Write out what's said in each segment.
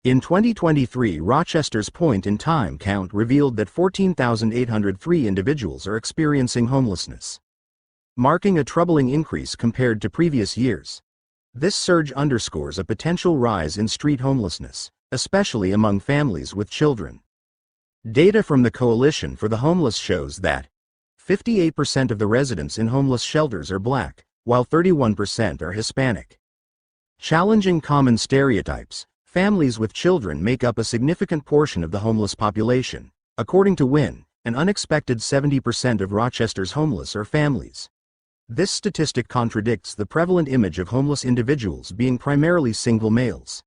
In 2023, Rochester's point-in-time count revealed that 14,803 individuals are experiencing homelessness, marking a troubling increase compared to previous years. This surge underscores a potential rise in street homelessness, especially among families with children. Data from the Coalition for the Homeless shows that 58% of the residents in homeless shelters are Black, while 31% are Hispanic. Challenging common stereotypes, families with children make up a significant portion of the homeless population. According to WIN, an unexpected 70% of Rochester's homeless are families. This statistic contradicts the prevalent image of homeless individuals being primarily single males.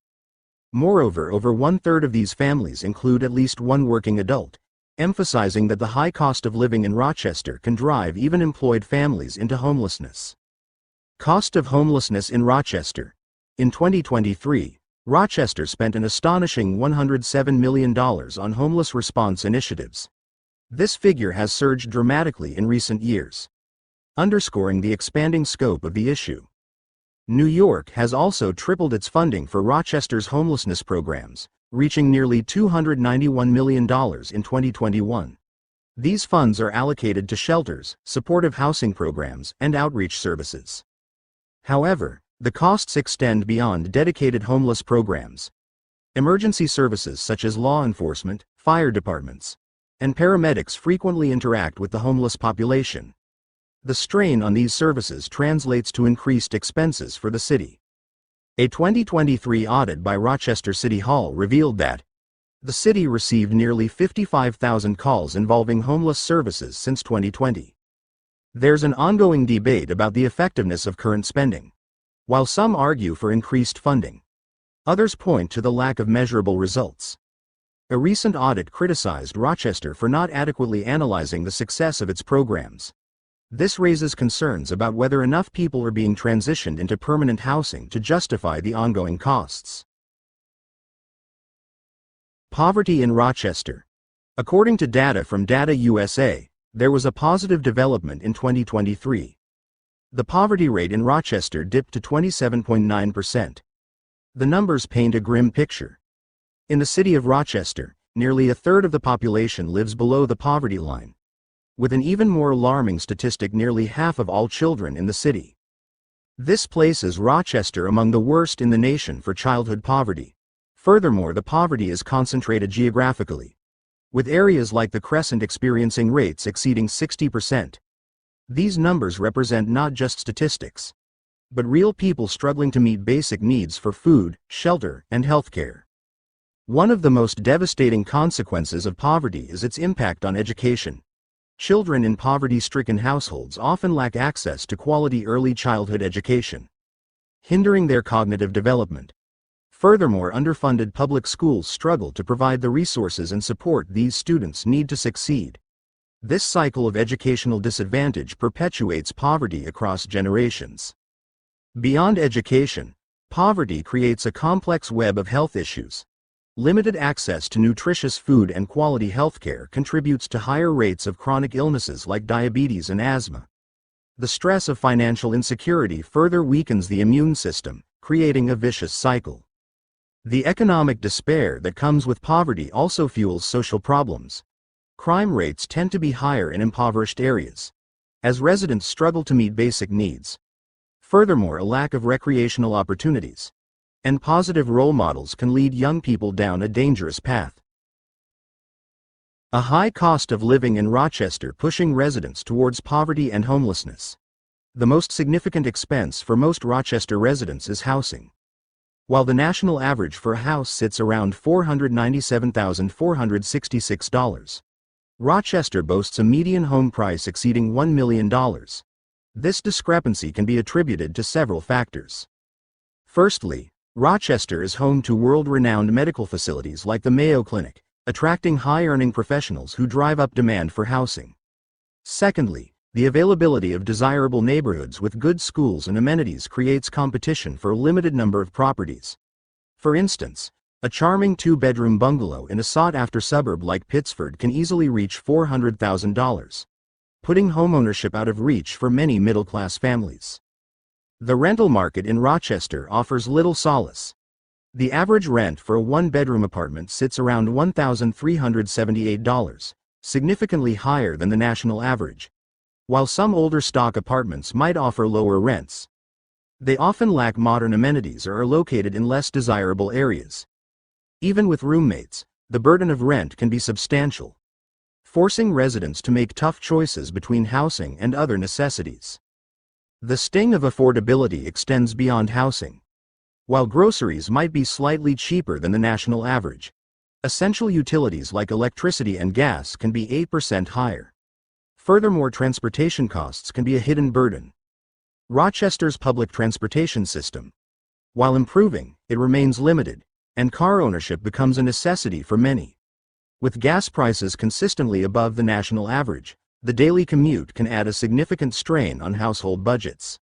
Moreover, over one-third of these families include at least one working adult, emphasizing that the high cost of living in Rochester can drive even employed families into homelessness. Cost of homelessness in Rochester. In 2023, Rochester spent an astonishing $107 million on homeless response initiatives. This figure has surged dramatically in recent years, underscoring the expanding scope of the issue. New York has also tripled its funding for Rochester's homelessness programs, reaching nearly $291 million in 2021. These funds are allocated to shelters, supportive housing programs, and outreach services. However, the costs extend beyond dedicated homeless programs. Emergency services such as law enforcement, fire departments, and paramedics frequently interact with the homeless population. The strain on these services translates to increased expenses for the city. A 2023 audit by Rochester City Hall revealed that the city received nearly 55,000 calls involving homeless services since 2020. There's an ongoing debate about the effectiveness of current spending. While some argue for increased funding, others point to the lack of measurable results. A recent audit criticized Rochester for not adequately analyzing the success of its programs. This raises concerns about whether enough people are being transitioned into permanent housing to justify the ongoing costs. Poverty in Rochester. According to data from Data USA, there was a positive development in 2023. The poverty rate in Rochester dipped to 27.9%. The numbers paint a grim picture. In the city of Rochester, nearly a third of the population lives below the poverty line. With an even more alarming statistic, nearly half of all children in the city. This places Rochester among the worst in the nation for childhood poverty. Furthermore, the poverty is concentrated geographically, with areas like the Crescent experiencing rates exceeding 60%. These numbers represent not just statistics, but real people struggling to meet basic needs for food, shelter, and healthcare. One of the most devastating consequences of poverty is its impact on education. Children in poverty-stricken households often lack access to quality early childhood education, hindering their cognitive development. Furthermore, underfunded public schools struggle to provide the resources and support these students need to succeed. This cycle of educational disadvantage perpetuates poverty across generations. Beyond education, poverty creates a complex web of health issues. Limited access to nutritious food and quality healthcare contributes to higher rates of chronic illnesses like diabetes and asthma. The stress of financial insecurity further weakens the immune system, creating a vicious cycle. The economic despair that comes with poverty also fuels social problems. Crime rates tend to be higher in impoverished areas, as residents struggle to meet basic needs. Furthermore, a lack of recreational opportunities and positive role models can lead young people down a dangerous path. A high cost of living in Rochester pushing residents towards poverty and homelessness. The most significant expense for most Rochester residents is housing. While the national average for a house sits around $497,466, Rochester boasts a median home price exceeding $1 million. This discrepancy can be attributed to several factors. Firstly, Rochester is home to world-renowned medical facilities like the Mayo Clinic, attracting high-earning professionals who drive up demand for housing. Secondly, the availability of desirable neighborhoods with good schools and amenities creates competition for a limited number of properties. For instance, a charming two-bedroom bungalow in a sought-after suburb like Pittsford can easily reach $400,000, putting homeownership out of reach for many middle-class families. The rental market in Rochester offers little solace. The average rent for a one-bedroom apartment sits around $1,378, significantly higher than the national average. While some older stock apartments might offer lower rents, they often lack modern amenities or are located in less desirable areas. Even with roommates, the burden of rent can be substantial, forcing residents to make tough choices between housing and other necessities. The sting of affordability extends beyond housing. While groceries might be slightly cheaper than the national average, essential utilities like electricity and gas can be 8% higher. Furthermore, transportation costs can be a hidden burden. Rochester's public transportation system, while improving, it remains limited, and car ownership becomes a necessity for many. With gas prices consistently above the national average, the daily commute can add a significant strain on household budgets.